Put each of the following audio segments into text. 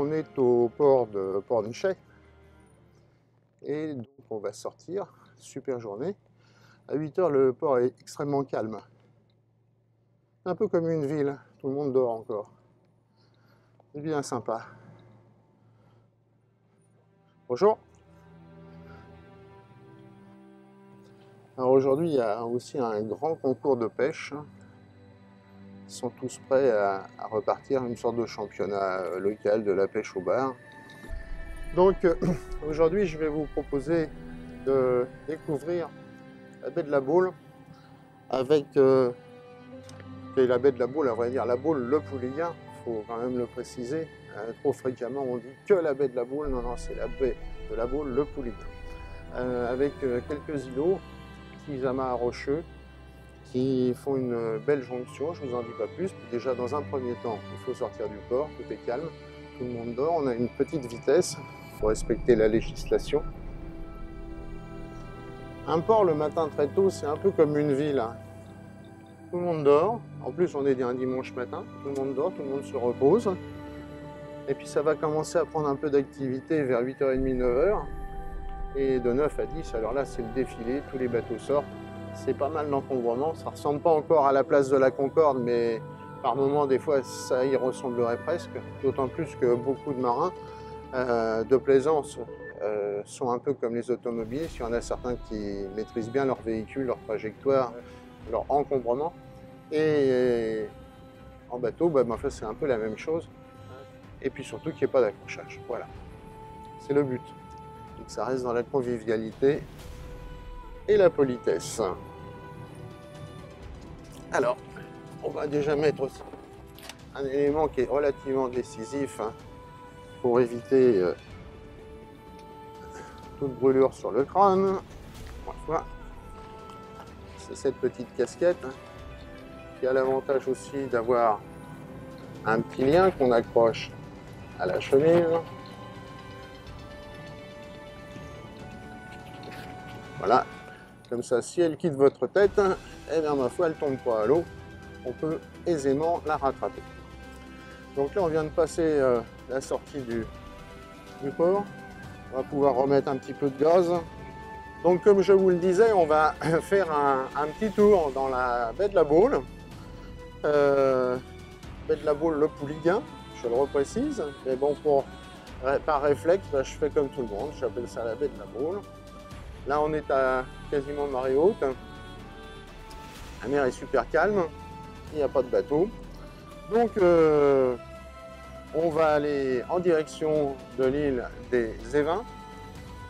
on est au port de Pornichet et donc on va sortir, super journée. À 8 h, le port est extrêmement calme. Un peu comme une ville, tout le monde dort encore. C'est bien sympa. Bonjour. Alors aujourd'hui, il y a aussi un grand concours de pêche. Ils sont tous prêts à repartir, une sorte de championnat local de la pêche au bar. Donc aujourd'hui, je vais vous proposer de découvrir la baie de la Baule avec la baie de la Baule, à vrai dire, la Baule, le Pouliguen, il faut quand même le préciser. Trop fréquemment, on dit que la baie de la Baule. Non, non, c'est la baie de la Baule, le Pouliguen. Avec quelques îlots, petits amas rocheux, qui font une belle jonction, je ne vous en dis pas plus. Déjà, dans un premier temps, il faut sortir du port, tout est calme, tout le monde dort, on a une petite vitesse, il faut respecter la législation. Un port le matin très tôt, c'est un peu comme une ville. Tout le monde dort, en plus on est un dimanche matin, tout le monde dort, tout le monde se repose. Et puis ça va commencer à prendre un peu d'activité vers 8h30, 9h. Et de 9 à 10, alors là c'est le défilé, tous les bateaux sortent. C'est pas mal d'encombrement, ça ressemble pas encore à la place de la Concorde, mais par moments des fois ça y ressemblerait presque. D'autant plus que beaucoup de marins de plaisance sont un peu comme les automobilistes. Il y en a certains qui maîtrisent bien leur véhicule, leur trajectoire, leur encombrement. Et en bateau, c'est un peu la même chose. Et puis surtout qu'il n'y ait pas d'accrochage. Voilà, c'est le but. Donc ça reste dans la convivialité et la politesse. Alors, on va déjà mettre aussi un élément qui est relativement décisif pour éviter toute brûlure sur le crâne. Voilà. C'est cette petite casquette qui a l'avantage aussi d'avoir un petit lien qu'on accroche à la chemise. Voilà, comme ça, si elle quitte votre tête, eh bien ma foi, elle ne tombe pas à l'eau. On peut aisément la rattraper. Donc là, on vient de passer la sortie du port. On va pouvoir remettre un petit peu de gaz. Donc comme je vous le disais, on va faire un petit tour dans la baie de la Baule. Baie de la Baule, le Pouliguen, je le reprécise. Mais bon, par réflexe, je fais comme tout le monde, j'appelle ça la baie de la Baule. Là, on est à quasiment marée haute. La mer est super calme, il n'y a pas de bateau. Donc, on va aller en direction de l'île des Évins.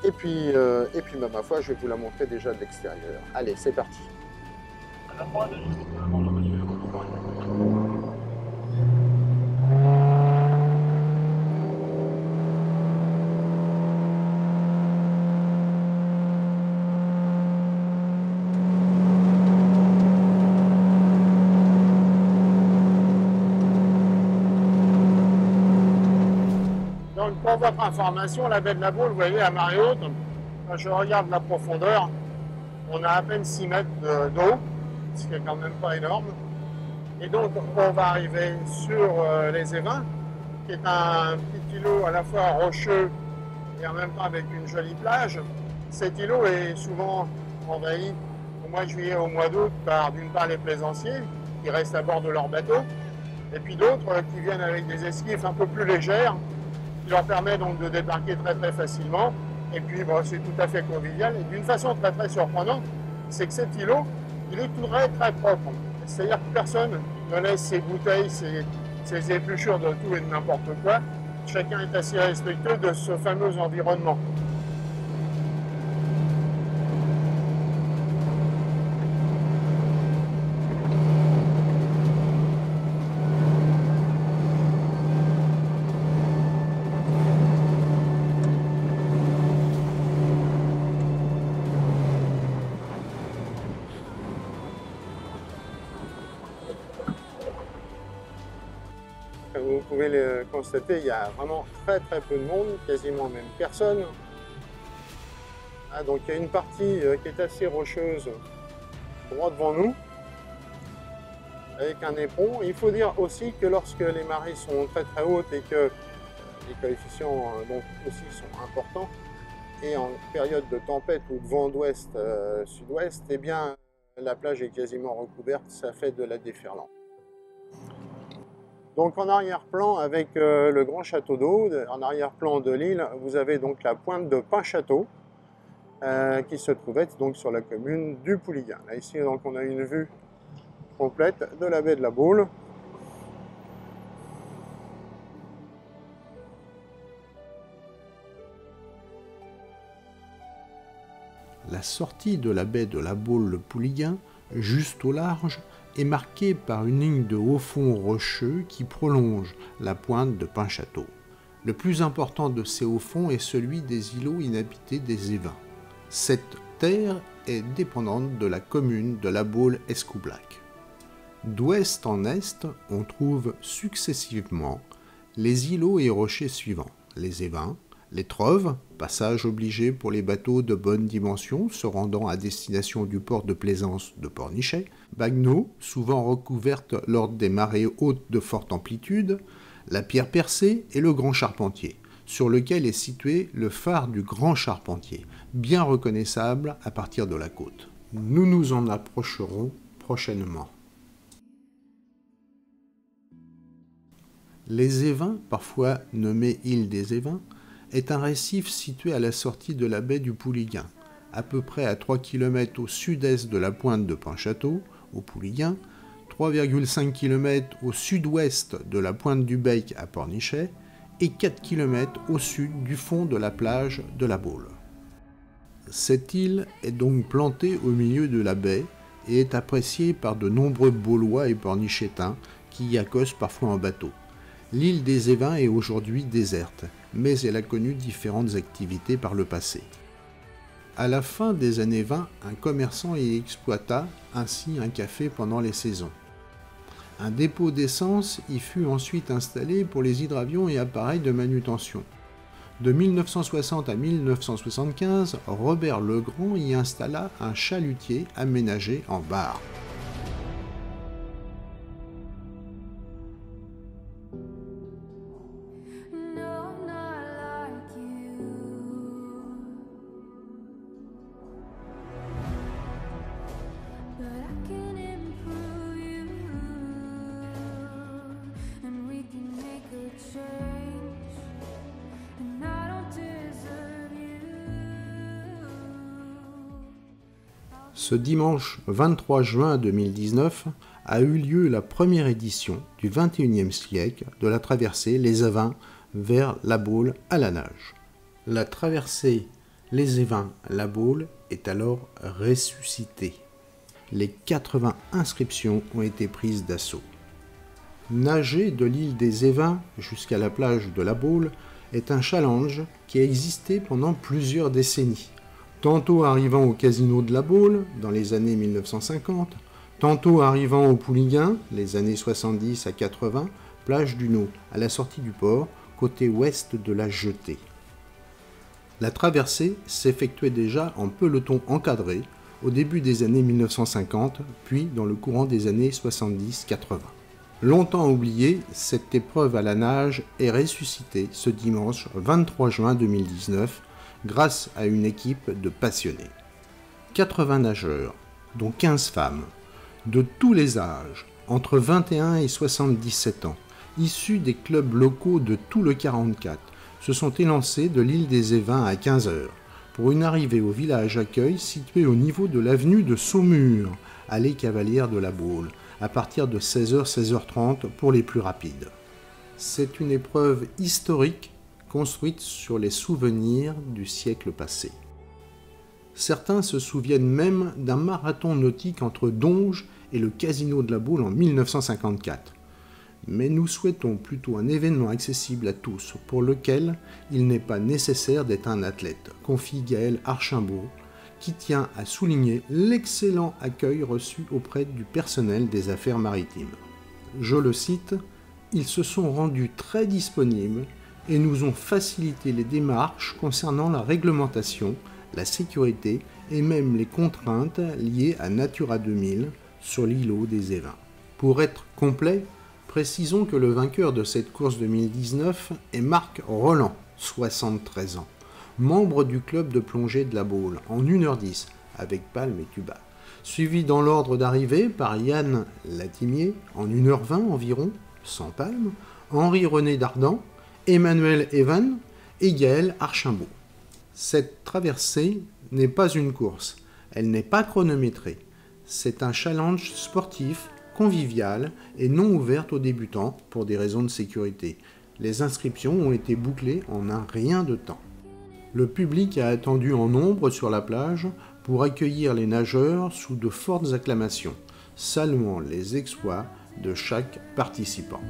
Et puis, ma foi, je vais vous la montrer déjà de l'extérieur. Allez, c'est parti. Donc, pour votre information, la baie de la Baule, vous voyez, à marée haute, quand je regarde la profondeur, on a à peine 6 mètres d'eau, ce qui est quand même pas énorme. Et donc, on va arriver sur les Évins, qui est un petit îlot à la fois rocheux et en même temps avec une jolie plage. Cet îlot est souvent envahi au mois de juillet, au mois d'août, par d'une part les plaisanciers qui restent à bord de leur bateau, et puis d'autres qui viennent avec des esquifs un peu plus légères, qui leur permet donc de débarquer très très facilement. Et puis bon, c'est tout à fait convivial. Et d'une façon très très surprenante, c'est que cet îlot, il est tout très propre. C'est-à-dire que personne ne laisse ses bouteilles, ses épluchures de tout et de n'importe quoi. Chacun est assez respectueux de ce fameux environnement. Comme vous pouvez le constater, il y a vraiment très peu de monde, quasiment même personne. Donc il y a une partie qui est assez rocheuse droit devant nous, avec un éperon. Il faut dire aussi que lorsque les marées sont très hautes et que les coefficients donc aussi sont importants. Et en période de tempête ou de vent d'ouest, sud-ouest, eh bien, la plage est quasiment recouverte, ça fait de la déferlante. Donc en arrière-plan, avec le grand château d'eau, en arrière-plan de l'île, vous avez donc la pointe de Pin-Château, qui se trouvait donc sur la commune du Pouliguen. Là ici, donc, on a une vue complète de la baie de la Baule. La sortie de la baie de la Baule-le-Pouliguen, juste au large, est marquée par une ligne de haut fond rocheux qui prolonge la pointe de Pin-Château. Le plus important de ces hauts fonds est celui des îlots inhabités des Évins. Cette terre est dépendante de la commune de la Baule-Escoublac. D'ouest en est, on trouve successivement les îlots et rochers suivants: les Évins, les Troves, passage obligé pour les bateaux de bonne dimension se rendant à destination du port de plaisance de Pornichet, Bagneaux, souvent recouverte lors des marées hautes de forte amplitude, la Pierre Percée et le Grand Charpentier, sur lequel est situé le phare du Grand Charpentier, bien reconnaissable à partir de la côte. Nous nous en approcherons prochainement. Les Évins, parfois nommés île des Évins, est un récif situé à la sortie de la baie du Pouliguen, à peu près à 3 km au sud-est de la pointe de Pin-Château, au Pouliguen, 3,5 km au sud-ouest de la pointe du Bec à Pornichet et 4 km au sud du fond de la plage de la Baule. Cette île est donc plantée au milieu de la baie et est appréciée par de nombreux Baulois et Pornichétains qui y accostent parfois en bateau. L'île des Évins est aujourd'hui déserte, mais elle a connu différentes activités par le passé. À la fin des années 20, un commerçant y exploita ainsi un café pendant les saisons. Un dépôt d'essence y fut ensuite installé pour les hydravions et appareils de manutention. De 1960 à 1975, Robert Legrand y installa un chalutier aménagé en bar. Ce dimanche 23 juin 2019 a eu lieu la première édition du XXIe siècle de la traversée Les Évins vers la Baule à la nage. La traversée Les Évins la Baule est alors ressuscitée. Les 80 inscriptions ont été prises d'assaut. Nager de l'île des Évins jusqu'à la plage de la Baule est un challenge qui a existé pendant plusieurs décennies. Tantôt arrivant au casino de la Baule dans les années 1950, tantôt arrivant au Pouliguen, les années 70 à 80, plage du Nau, à la sortie du port, côté ouest de la Jetée. La traversée s'effectuait déjà en peloton encadré au début des années 1950, puis dans le courant des années 70-80. Longtemps oubliée, cette épreuve à la nage est ressuscitée ce dimanche 23 juin 2019 grâce à une équipe de passionnés. 80 nageurs, dont 15 femmes, de tous les âges, entre 21 et 77 ans, issus des clubs locaux de tout le 44, se sont élancés de l'île des Évins à 15 h pour une arrivée au village accueil situé au niveau de l'avenue de Saumur, allée Cavalière de la Baule, à partir de 16 h 16h30 pour les plus rapides. C'est une épreuve historique construite sur les souvenirs du siècle passé. Certains se souviennent même d'un marathon nautique entre Donges et le casino de la Baule en 1954. Mais nous souhaitons plutôt un événement accessible à tous, pour lequel il n'est pas nécessaire d'être un athlète, confie Gaël Archimbault, qui tient à souligner l'excellent accueil reçu auprès du personnel des affaires maritimes. Je le cite, « Ils se sont rendus très disponibles et nous ont facilité les démarches concernant la réglementation, la sécurité et même les contraintes liées à Natura 2000 sur l'îlot des Évins. Pour être complet, Précisons que le vainqueur de cette course 2019 est Marc Rolland, 73 ans, membre du club de plongée de la Baule en 1h10 avec palme et tuba, suivi dans l'ordre d'arrivée par Yann Latimier en 1h20 environ, sans palme, Henri-René Dardan, Emmanuel Evan et Gaël Archimbault. Cette traversée n'est pas une course, elle n'est pas chronométrée. C'est un challenge sportif, convivial et non ouvert aux débutants pour des raisons de sécurité. Les inscriptions ont été bouclées en un rien de temps. Le public a attendu en nombre sur la plage pour accueillir les nageurs sous de fortes acclamations, saluant les exploits de chaque participant.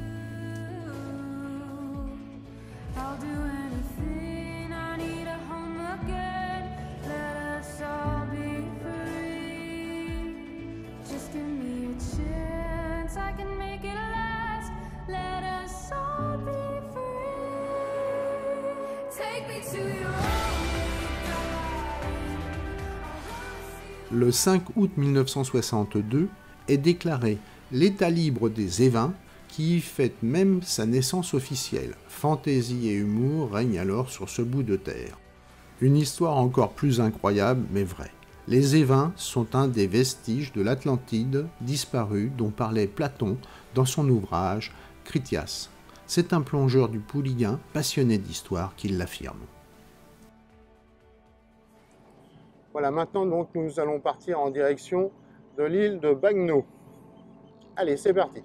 Le 5 août 1962 est déclaré l'état libre des Évins qui y fête même sa naissance officielle. Fantaisie et humour règnent alors sur ce bout de terre. Une histoire encore plus incroyable mais vraie. Les Évins sont un des vestiges de l'Atlantide disparu dont parlait Platon dans son ouvrage Critias. C'est un plongeur du Pouliguen passionné d'histoire qui l'affirme. Voilà, maintenant donc nous allons partir en direction de l'île de Bagneux. Allez, c'est parti.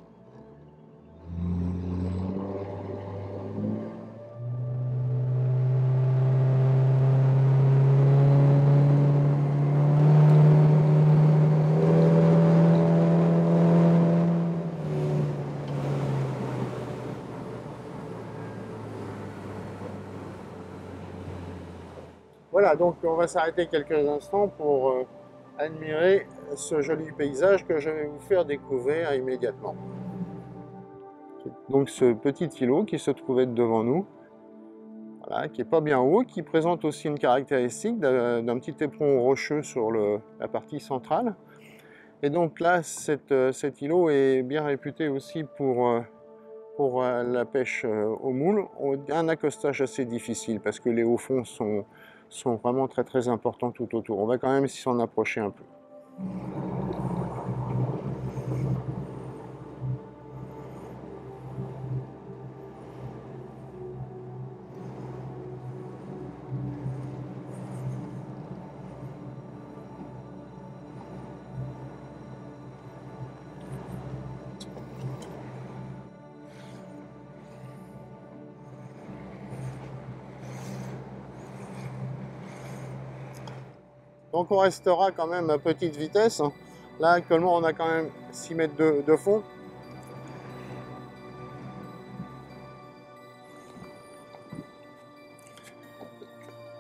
Voilà, donc on va s'arrêter quelques instants pour admirer ce joli paysage que je vais vous faire découvrir immédiatement. Donc ce petit îlot qui se trouvait devant nous, voilà, qui n'est pas bien haut, qui présente aussi une caractéristique d'un petit éperon rocheux sur la partie centrale. Et donc là, cet îlot est bien réputé aussi pour la pêche au moule. Un accostage assez difficile parce que les hauts fonds sont vraiment très très importants tout autour. On va quand même s'en approcher un peu. Donc on restera quand même à petite vitesse. Là actuellement on a quand même 6 mètres de fond.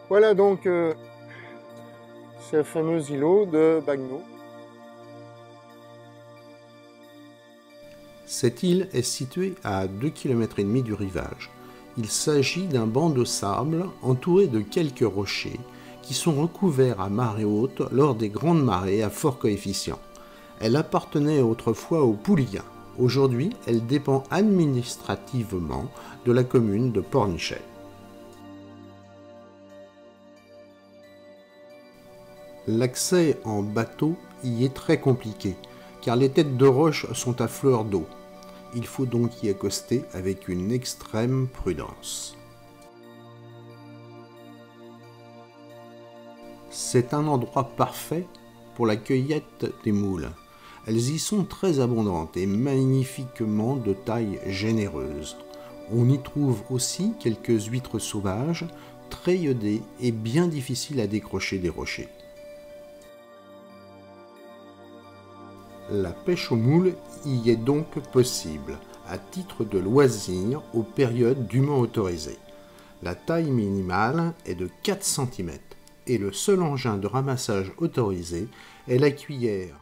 Voilà donc ce fameux îlot de Bagneux. Cette île est située à 2,5 km du rivage. Il s'agit d'un banc de sable entouré de quelques rochers qui sont recouverts à marée haute lors des grandes marées à fort coefficient. Elle appartenait autrefois au Pouliguen. Aujourd'hui, elle dépend administrativement de la commune de Pornichet. L'accès en bateau y est très compliqué, car les têtes de roche sont à fleur d'eau. Il faut donc y accoster avec une extrême prudence. C'est un endroit parfait pour la cueillette des moules. Elles y sont très abondantes et magnifiquement de taille généreuse. On y trouve aussi quelques huîtres sauvages, très iodées et bien difficiles à décrocher des rochers. La pêche aux moules y est donc possible, à titre de loisir aux périodes dûment autorisées. La taille minimale est de 4 cm et le seul engin de ramassage autorisé est la cuillère.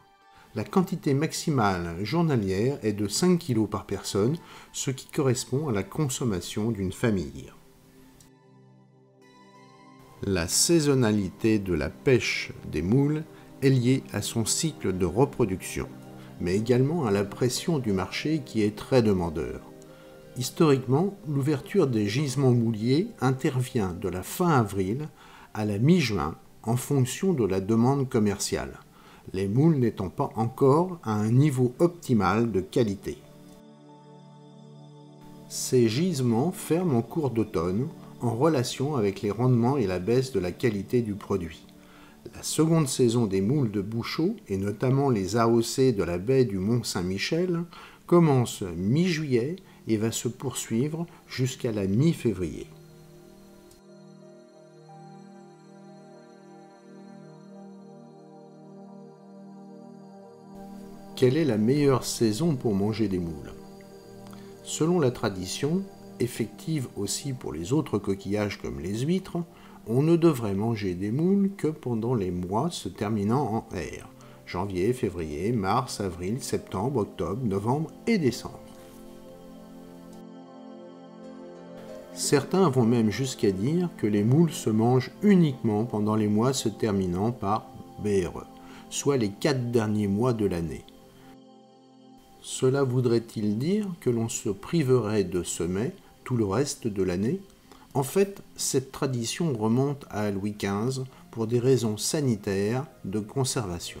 La quantité maximale journalière est de 5 kg par personne, ce qui correspond à la consommation d'une famille. La saisonnalité de la pêche des moules est liée à son cycle de reproduction. mais également à la pression du marché qui est très demandeur. Historiquement, l'ouverture des gisements mouliers intervient de la fin avril à la mi-juin en fonction de la demande commerciale, les moules n'étant pas encore à un niveau optimal de qualité. Ces gisements ferment en cours d'automne en relation avec les rendements et la baisse de la qualité du produit. La seconde saison des moules de Bouchot, et notamment les AOC de la baie du Mont-Saint-Michel, commence mi-juillet et va se poursuivre jusqu'à la mi-février. Quelle est la meilleure saison pour manger des moules? Selon la tradition, effective aussi pour les autres coquillages comme les huîtres, on ne devrait manger des moules que pendant les mois se terminant en R, janvier, février, mars, avril, septembre, octobre, novembre et décembre. Certains vont même jusqu'à dire que les moules se mangent uniquement pendant les mois se terminant par BRE, soit les 4 derniers mois de l'année. Cela voudrait-il dire que l'on se priverait de ce mets tout le reste de l'année? En fait, cette tradition remonte à Louis XV pour des raisons sanitaires de conservation.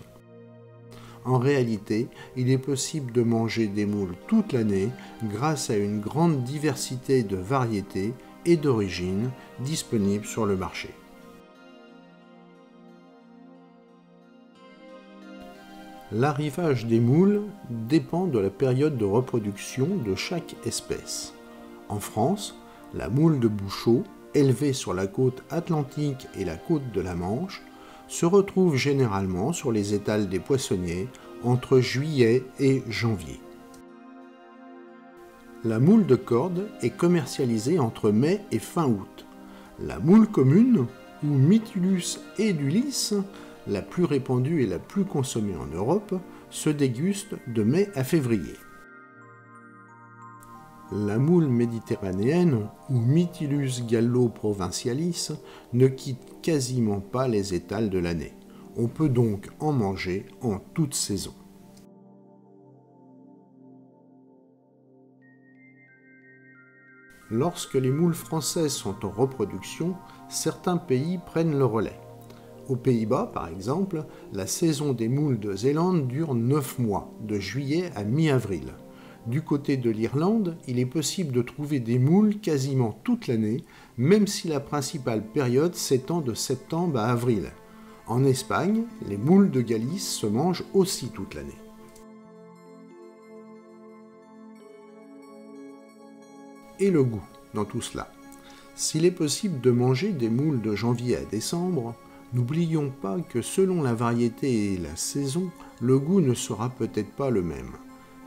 En réalité, il est possible de manger des moules toute l'année grâce à une grande diversité de variétés et d'origines disponibles sur le marché. L'arrivage des moules dépend de la période de reproduction de chaque espèce. En France, la moule de Bouchot, élevée sur la côte atlantique et la côte de la Manche, se retrouve généralement sur les étals des poissonniers entre juillet et janvier. La moule de corde est commercialisée entre mai et fin août. La moule commune, ou Mytilus edulis, la plus répandue et la plus consommée en Europe, se déguste de mai à février. La moule méditerranéenne, ou Mytilus gallo-provincialis, ne quitte quasiment pas les étals de l'année. On peut donc en manger en toute saison. Lorsque les moules françaises sont en reproduction, certains pays prennent le relais. Aux Pays-Bas, par exemple, la saison des moules de Zélande dure 9 mois, de juillet à mi-avril. Du côté de l'Irlande, il est possible de trouver des moules quasiment toute l'année, même si la principale période s'étend de septembre à avril. En Espagne, les moules de Galice se mangent aussi toute l'année. Et le goût dans tout cela. S'il est possible de manger des moules de janvier à décembre, n'oublions pas que selon la variété et la saison, le goût ne sera peut-être pas le même.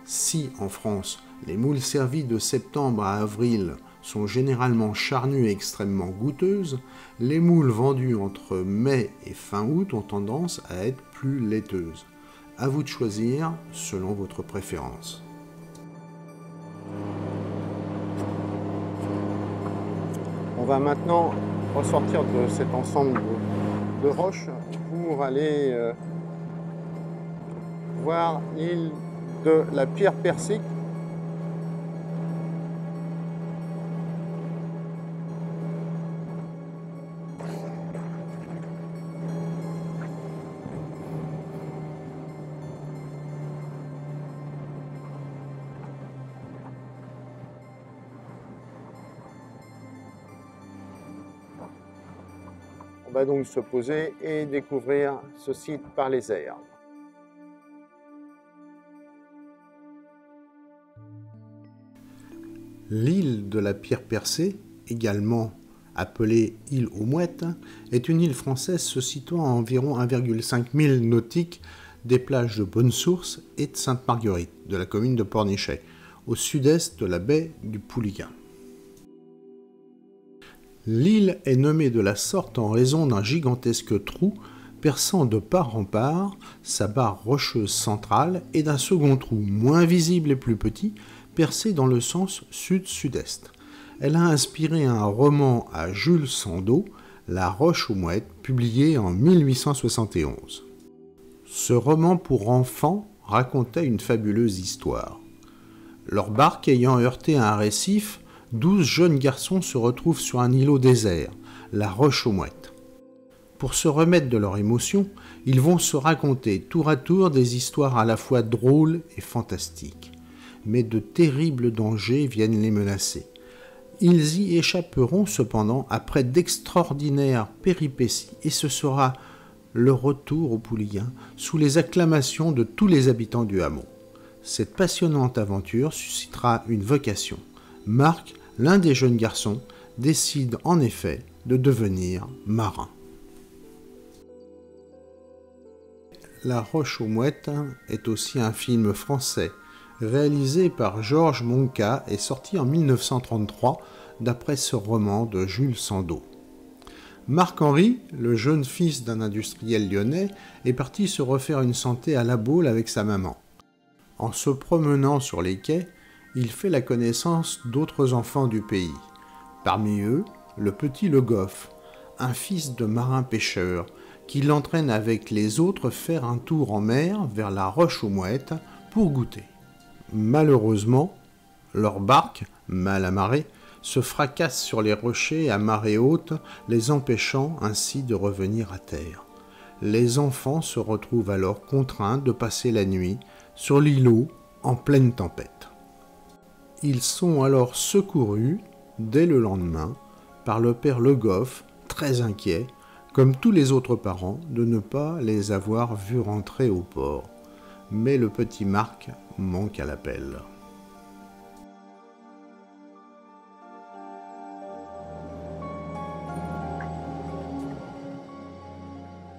Si, en France, les moules servies de septembre à avril sont généralement charnues et extrêmement goûteuses, les moules vendues entre mai et fin août ont tendance à être plus laiteuses. À vous de choisir selon votre préférence. On va maintenant ressortir de cet ensemble de roches pour aller voir l'île de la Pierre Percée. On va donc se poser et découvrir ce site par les airs. L'île de la Pierre Percée, également appelée île aux Mouettes, est une île française se situant à environ 1,5 milles nautiques des plages de Bonne-Source et de Sainte-Marguerite, de la commune de Pornichet, au sud-est de la baie du Pouliguen. L'île est nommée de la sorte en raison d'un gigantesque trou perçant de part en part sa barre rocheuse centrale et d'un second trou moins visible et plus petit percé dans le sens sud-sud-est. Elle a inspiré un roman à Jules Sandeau, La Roche aux Mouettes, publié en 1871. Ce roman pour enfants racontait une fabuleuse histoire. Leur barque ayant heurté un récif, 12 jeunes garçons se retrouvent sur un îlot désert, la Roche aux Mouettes. Pour se remettre de leur émotion, ils vont se raconter tour à tour des histoires à la fois drôles et fantastiques. Mais de terribles dangers viennent les menacer. Ils y échapperont cependant après d'extraordinaires péripéties et ce sera le retour au Pouliguen sous les acclamations de tous les habitants du hameau. Cette passionnante aventure suscitera une vocation. Marc, l'un des jeunes garçons, décide en effet de devenir marin. La Roche aux Mouettes est aussi un film français réalisé par Georges Monca et sorti en 1933 d'après ce roman de Jules Sandeau. Marc-Henri, le jeune fils d'un industriel lyonnais, est parti se refaire une santé à La Baule avec sa maman. En se promenant sur les quais, il fait la connaissance d'autres enfants du pays. Parmi eux, le petit Le Goff, un fils de marin-pêcheur, qui l'entraîne avec les autres faire un tour en mer vers la Roche aux Mouettes pour goûter. Malheureusement, leur barque, mal amarrée, se fracasse sur les rochers à marée haute, les empêchant ainsi de revenir à terre. Les enfants se retrouvent alors contraints de passer la nuit sur l'îlot en pleine tempête. Ils sont alors secourus, dès le lendemain, par le père Le Goff, très inquiet, comme tous les autres parents, de ne pas les avoir vus rentrer au port. Mais le petit Marc manque à l'appel.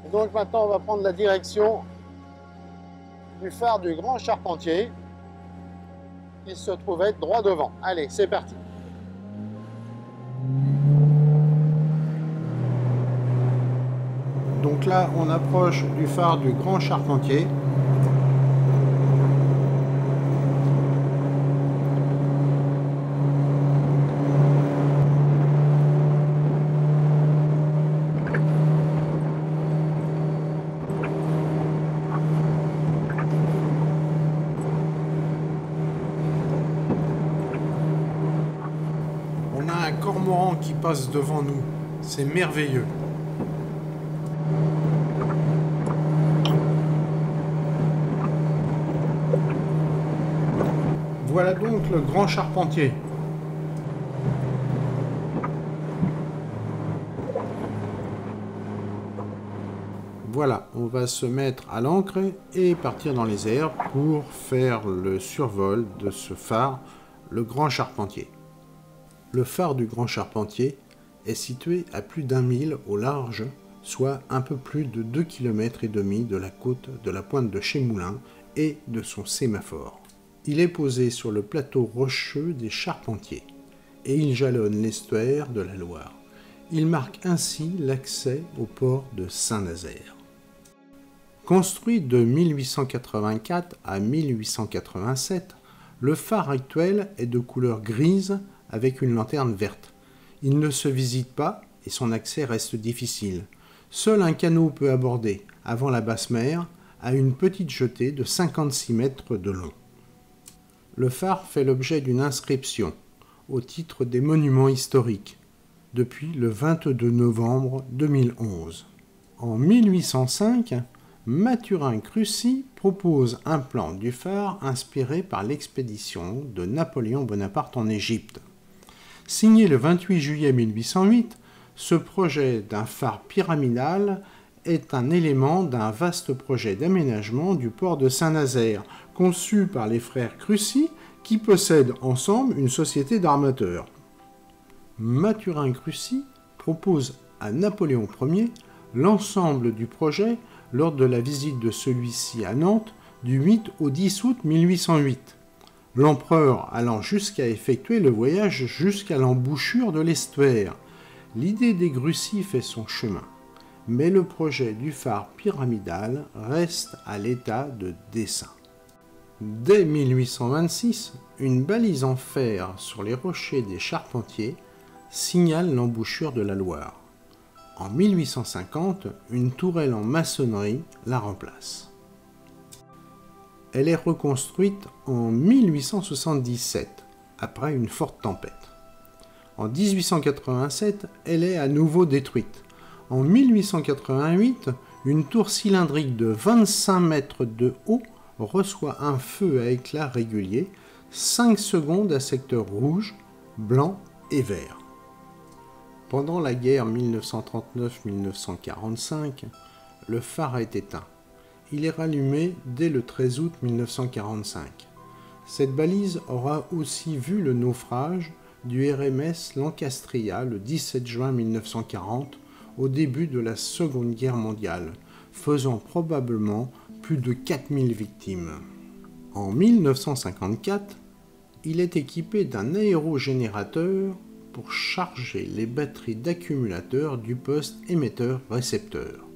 Et donc maintenant, on va prendre la direction du phare du Grand Charpentier. Il se trouve être droit devant. Allez, c'est parti. Donc là, on approche du phare du Grand Charpentier. On a un cormoran qui passe devant nous. C'est merveilleux. Voilà donc le Grand Charpentier. Voilà, on va se mettre à l'ancre et partir dans les airs pour faire le survol de ce phare, le Grand Charpentier. Le phare du Grand Charpentier est situé à plus d'1 mille au large, soit un peu plus de 2,5 km de la côte de la pointe de Chemoulin et de son sémaphore. Il est posé sur le plateau rocheux des Charpentiers et il jalonne l'estuaire de la Loire. Il marque ainsi l'accès au port de Saint-Nazaire. Construit de 1884 à 1887, le phare actuel est de couleur grise avec une lanterne verte. Il ne se visite pas et son accès reste difficile. Seul un canot peut aborder, avant la basse mer, à une petite jetée de 56 mètres de long. Le phare fait l'objet d'une inscription au titre des monuments historiques depuis le 22 novembre 2011. En 1805, Mathurin Crucy propose un plan du phare inspiré par l'expédition de Napoléon Bonaparte en Égypte. Signé le 28 juillet 1808, ce projet d'un phare pyramidal est un élément d'un vaste projet d'aménagement du port de Saint-Nazaire, conçu par les frères Crucy, qui possèdent ensemble une société d'armateurs. Mathurin Crucy propose à Napoléon Ier l'ensemble du projet lors de la visite de celui-ci à Nantes du 8 au 10 août 1808. L'empereur allant jusqu'à effectuer le voyage jusqu'à l'embouchure de l'estuaire. L'idée des Crucy fait son chemin, mais le projet du phare pyramidal reste à l'état de dessin. Dès 1826, une balise en fer sur les rochers des Charpentiers signale l'embouchure de la Loire. En 1850, une tourelle en maçonnerie la remplace. Elle est reconstruite en 1877, après une forte tempête. En 1887, elle est à nouveau détruite. En 1888, une tour cylindrique de 25 mètres de haut reçoit un feu à éclat régulier, 5 secondes à secteur rouge, blanc et vert. Pendant la guerre 1939-1945, le phare est éteint. Il est rallumé dès le 13 août 1945. Cette balise aura aussi vu le naufrage du RMS Lancastria le 17 juin 1940, au début de la Seconde Guerre mondiale, faisant probablement plus de 4000 victimes. En 1954, il est équipé d'un aérogénérateur pour charger les batteries d'accumulateurs du poste émetteur-récepteur.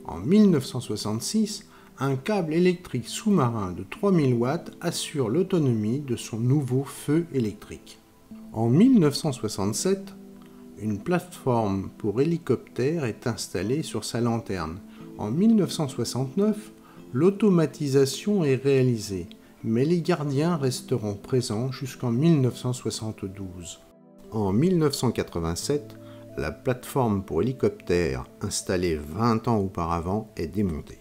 En 1966, un câble électrique sous-marin de 3000 watts assure l'autonomie de son nouveau feu électrique. En 1967, une plateforme pour hélicoptère est installée sur sa lanterne. En 1969, l'automatisation est réalisée, mais les gardiens resteront présents jusqu'en 1972. En 1987, la plateforme pour hélicoptère installée 20 ans auparavant est démontée.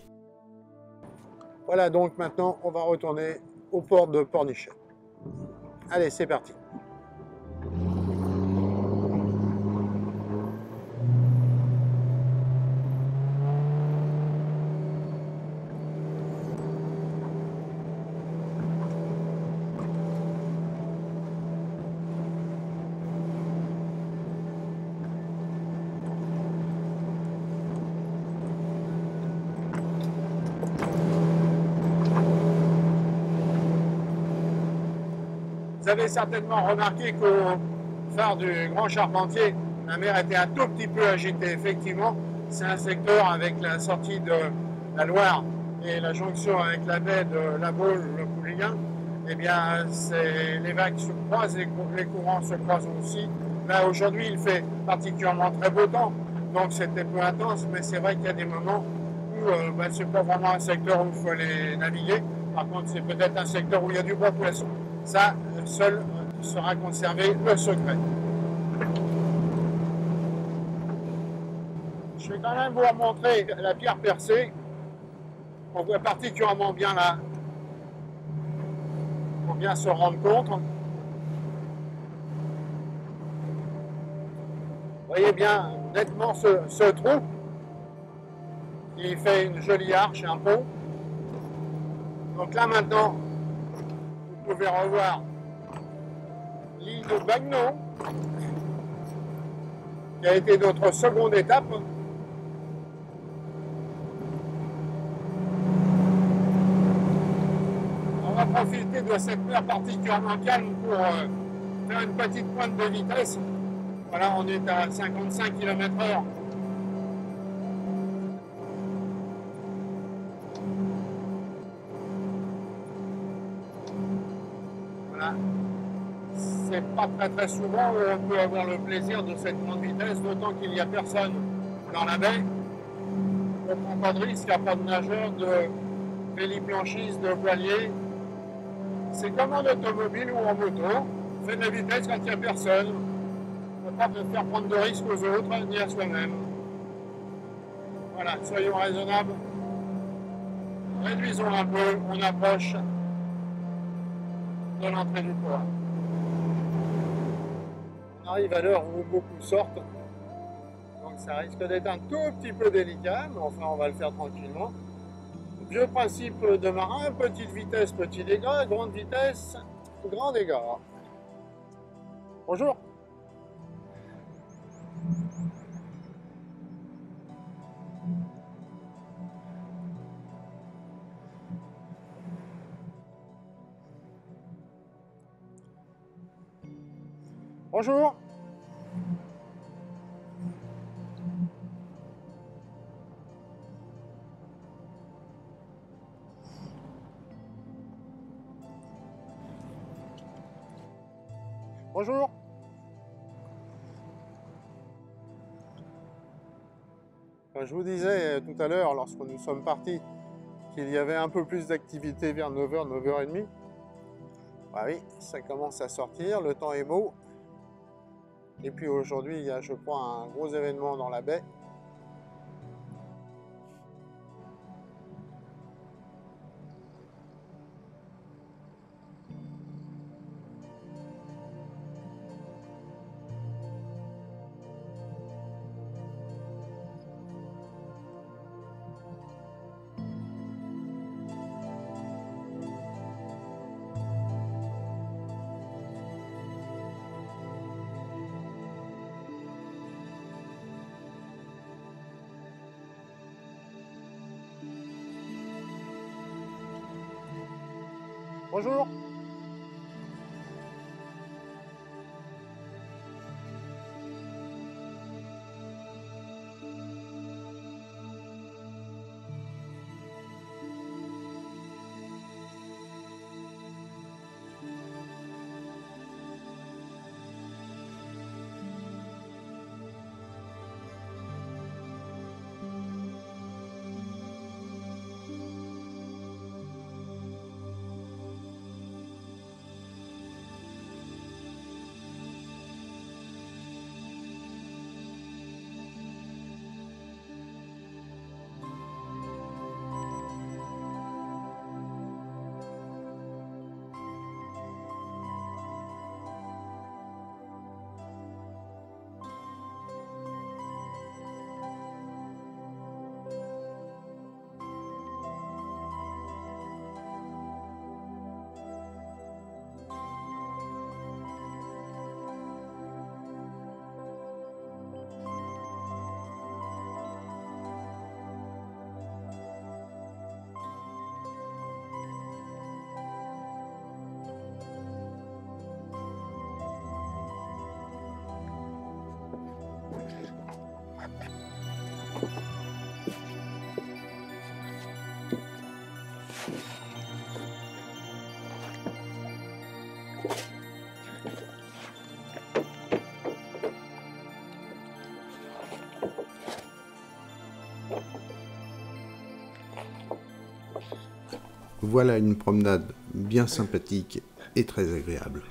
Voilà, donc maintenant, on va retourner au port de Pornichet. Allez, c'est parti. Vous avez certainement remarqué qu'au phare du Grand Charpentier, la mer était un tout petit peu agitée. Effectivement, c'est un secteur avec la sortie de la Loire et la jonction avec la baie de La Baule, le Pouliguen. Eh bien, les vagues se croisent, les courants se croisent aussi. Là, aujourd'hui, il fait particulièrement très beau temps, donc c'était peu intense, mais c'est vrai qu'il y a des moments où c'est pas vraiment un secteur où il faut aller naviguer. Par contre, c'est peut-être un secteur où il y a du bois poisson. Ça, seul sera conservé le secret. Je vais quand même vous montrer la pierre percée. On voit particulièrement bien là. Il faut bien se rendre compte. Vous voyez bien nettement ce trou qui fait une jolie arche et un pont. Donc là maintenant, vous pouvez revoir l'île de Bagneux, qui a été notre seconde étape. On va profiter de cette mer particulièrement calme pour faire une petite pointe de vitesse. Voilà, on est à 55 km/h. Voilà. C'est pas très souvent où on peut avoir le plaisir de cette grande vitesse, d'autant qu'il n'y a personne dans la baie. On ne prend pas de risque, il n'y a pas de nageurs, de véliplanchiste, de voilier. C'est comme en automobile ou en moto, on fait de la vitesse quand il n'y a personne. On ne peut pas faire prendre de risques aux autres, ni à soi-même. Voilà, soyons raisonnables. Réduisons un peu, on approche de l'entrée du port. On arrive à l'heure où beaucoup sortent, donc ça risque d'être un tout petit peu délicat, mais enfin on va le faire tranquillement. Vieux principe de marin, petite vitesse, petit dégât, grande vitesse, grand dégât. Bonjour. Bonjour. Bonjour. Je vous disais tout à l'heure, lorsque nous sommes partis qu'il y avait un peu plus d'activité vers 9h, 9h30. Bah oui, ça commence à sortir, le temps est beau. Et puis aujourd'hui, il y a, je crois, un gros événement dans la baie. Bonjour. Voilà une promenade bien sympathique et très agréable.